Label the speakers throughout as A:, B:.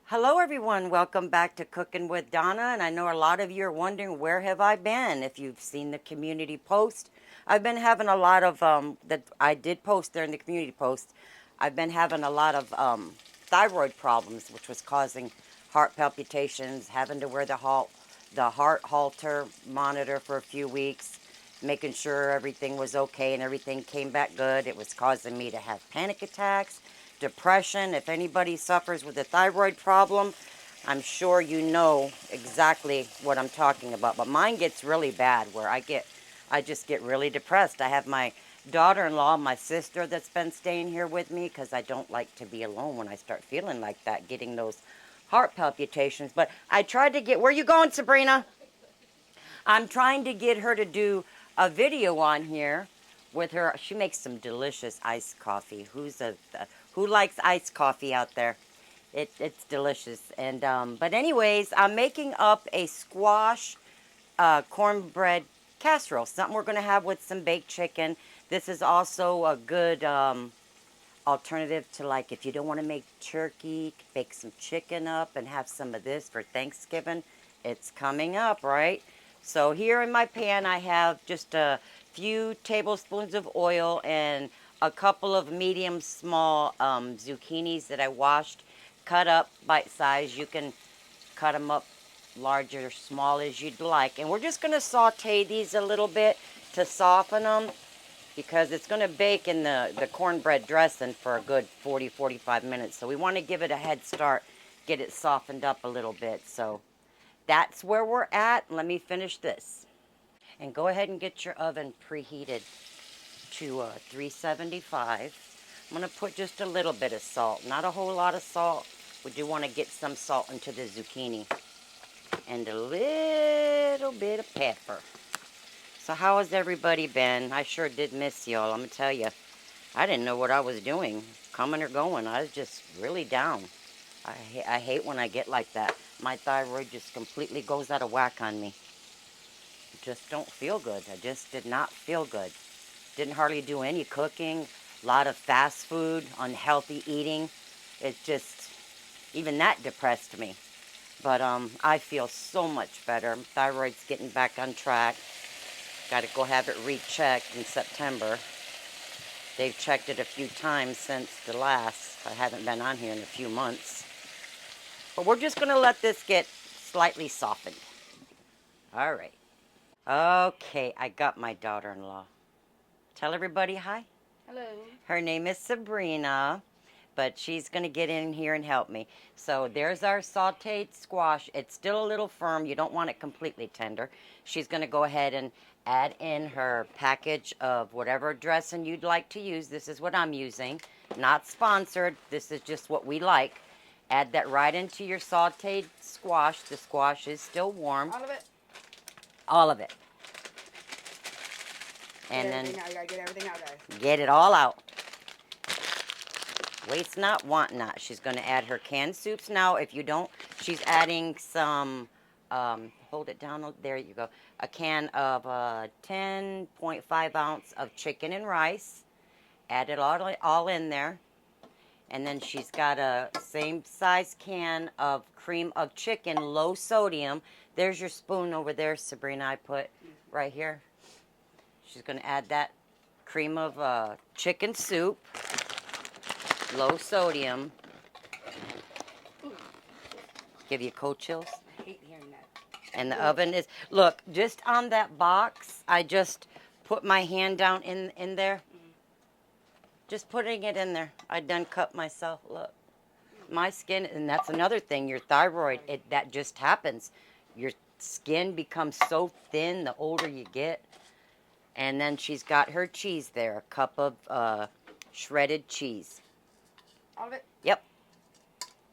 A: Hello everyone, welcome back to Cooking with Donna, and I know a lot of you are wondering where have I been. If you've seen the community post, I've been having a lot of, that I did post there in the community post, I've been having a lot of thyroid problems, which was causing heart palpitations, having to wear the heart halter monitor for a few weeks, making sure everything was okay and everything came back good. It was causing me to have panic attacks, depression. If anybody suffers with a thyroid problem, I'm sure you know exactly what I'm talking about. But mine gets really bad where I just get really depressed. I have my daughter-in-law, my sister that's been staying here with me because I don't like to be alone when I start feeling like that, getting those heart palpitations. But I tried to get, where you going, Sabrina? I'm trying to get her to do a video on here with her. She makes some delicious iced coffee. Who likes iced coffee out there? It's delicious. And but anyways, I'm making up a squash cornbread casserole. Something we're going to have with some baked chicken. This is also a good alternative to, like, if you don't want to make turkey, bake some chicken up and have some of this for Thanksgiving. It's coming up, right? So here in my pan I have just a few tablespoons of oil and a couple of medium small zucchinis that I washed, cut up bite size. You can cut them up large or small as you'd like. And we're just going to saute these a little bit to soften them, because it's going to bake in the cornbread dressing for a good 40-45 minutes. So we want to give it a head start, get it softened up a little bit. So that's where we're at. Let me finish this. And go ahead and get your oven preheated to 375. I'm going to put just a little bit of salt, not a whole lot of salt. We do want to get some salt into the zucchini. And a little bit of pepper. So how has everybody been? I sure did miss y'all. I'm going to tell you, I didn't know what I was doing, coming or going. I was just really down. I hate when I get like that. My thyroid just completely goes out of whack on me. Just don't feel good. I just did not feel good. Didn't hardly do any cooking. A lot of fast food, unhealthy eating. It just, even that depressed me. But I feel so much better. Thyroid's getting back on track. Got to go have it rechecked in September. They've checked it a few times since the last. I haven't been on here in a few months. But we're just going to let this get slightly softened. All right. Okay, I got my daughter-in-law. Tell everybody hi.
B: Hello.
A: Her name is Sabrina, but she's going to get in here and help me. So there's our sauteed squash. It's still a little firm. You don't want it completely tender. She's going to go ahead and add in her package of whatever dressing you'd like to use. This is what I'm using. Not sponsored. This is just what we like. Add that right into your sauteed squash. The squash is still warm.
B: All of it?
A: All of it.
B: Get
A: And then
B: everything out. You gotta get everything out, guys.
A: get it all out. Waste not, want not. She's going to add her canned soups now. If you don't, she's adding some, hold it down, there you go. A can of 10.5 ounce of chicken and rice. Add it all in there. And then she's got a same size can of cream of chicken, low sodium. There's your spoon over there, Sabrina, I put right here. She's going to add that cream of chicken soup. Low sodium. Give you cold chills.
B: I hate hearing that.
A: And the oven is, look, just on that box, I just put my hand down in there. Just putting it in there. I done cut myself, look. My skin, and that's another thing, your thyroid, that just happens. Your skin becomes so thin the older you get. And then she's got her cheese there, a cup of shredded cheese.
B: All of it?
A: Yep.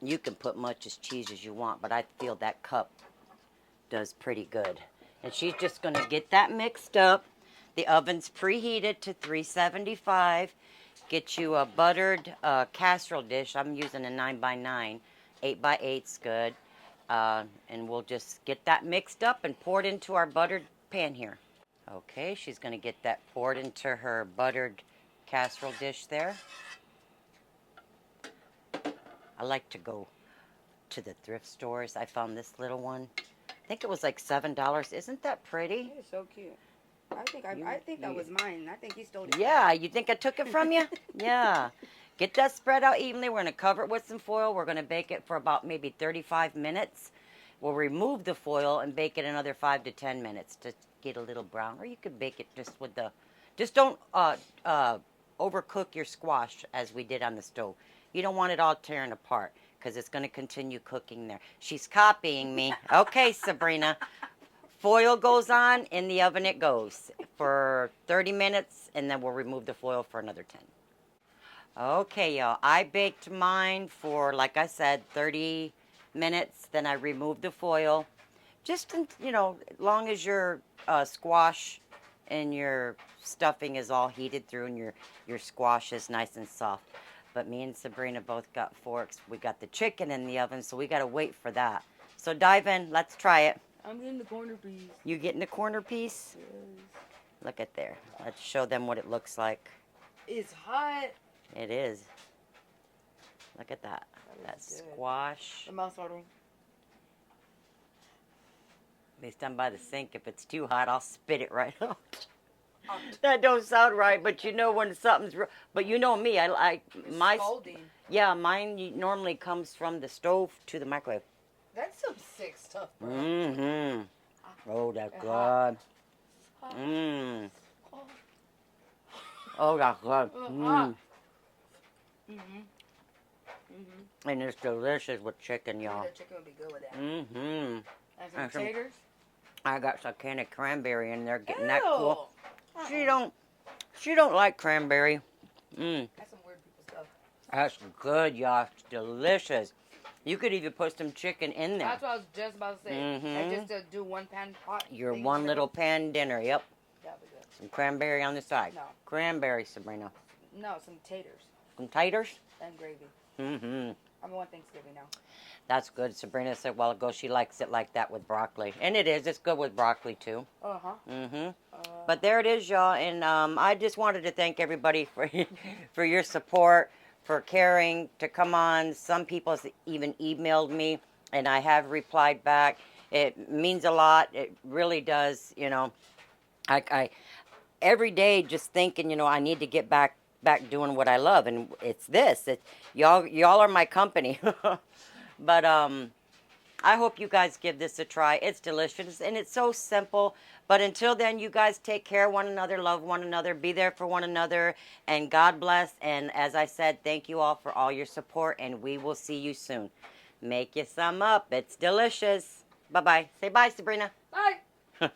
A: You can put much as cheese as you want, but I feel that cup does pretty good. And she's just going to get that mixed up. The oven's preheated to 375. Get you a buttered casserole dish. I'm using a 9x9. 8x8's good. And we'll just get that mixed up and pour it into our buttered pan here. Okay, she's going to get that poured into her buttered casserole dish there. I like to go to the thrift stores. I found this little one. I think it was like $7. Isn't that pretty?
B: It is so cute. I think that
A: you-
B: was mine. I think he stole it.
A: Yeah, you think I took it from you? Yeah. Get that spread out evenly. We're going to cover it with some foil. We're going to bake it for about maybe 35 minutes. We'll remove the foil and bake it another 5 to 10 minutes to get a little brown. Or you could bake it just with the, just don't overcook your squash as we did on the stove. You don't want it all tearing apart because it's going to continue cooking there. She's copying me. Okay, Sabrina. Foil goes on, in the oven it goes for 30 minutes, and then we'll remove the foil for another 10. Okay, y'all, I baked mine for, like I said, 30 minutes. Then I removed the foil. Just, as long as your squash and your stuffing is all heated through and your squash is nice and soft. But me and Sabrina both got forks. We got the chicken in the oven, so we got to wait for that. So dive in. Let's try it.
B: I'm getting the corner piece.
A: You getting the corner piece?
B: Yes.
A: Look at there. Let's show them what it looks like.
B: It's hot.
A: It is. Look at that. That squash.
B: The mouth's watering.
A: At least I'm by the sink. If it's too hot, I'll spit it right out. That don't sound right, but you know when something's. But you know me. I like my.
B: Scalding.
A: Yeah, mine normally comes from the stove to the microwave.
B: That's some sick stuff, bro.
A: Mm-hmm. Oh, that's good. Mmm. Oh, that's good. Mm. And it's delicious with chicken, y'all.
B: The chicken would be good with that.
A: Mm-hmm.
B: And some taters.
A: I got some can of cranberry in there, getting that cool. She don't like cranberry. Mm.
B: That's some weird people stuff.
A: That's good, y'all. It's delicious. You could even put some chicken in there.
B: That's what I was just about to say.
A: Mhm.
B: Just to do one pan pot.
A: Your
B: thing,
A: one little pan dinner, yep.
B: That'd be good.
A: Some cranberry on the side.
B: No.
A: Cranberry, Sabrina.
B: No, some taters
A: Some taters?
B: and gravy.
A: Mm-hmm.
B: I'm on Thanksgiving now.
A: That's good. Sabrina said a while ago she likes it like that with broccoli. And it is. It's good with broccoli, too.
B: Uh-huh.
A: Mm-hmm. But there it is, y'all. And I just wanted to thank everybody for for your support, for caring to come on. Some people even emailed me, and I have replied back. It means a lot. It really does. I every day just thinking, I need to get back doing what I love, and it's this. Y'all are my company. But I hope you guys give this a try. It's delicious, and it's so simple. But until then, you guys take care of one another, love one another, be there for one another, and God bless. And as I said, thank you all for all your support, and we will see you soon. Make you some up. It's delicious. Bye-bye. Say bye, Sabrina.
B: Bye.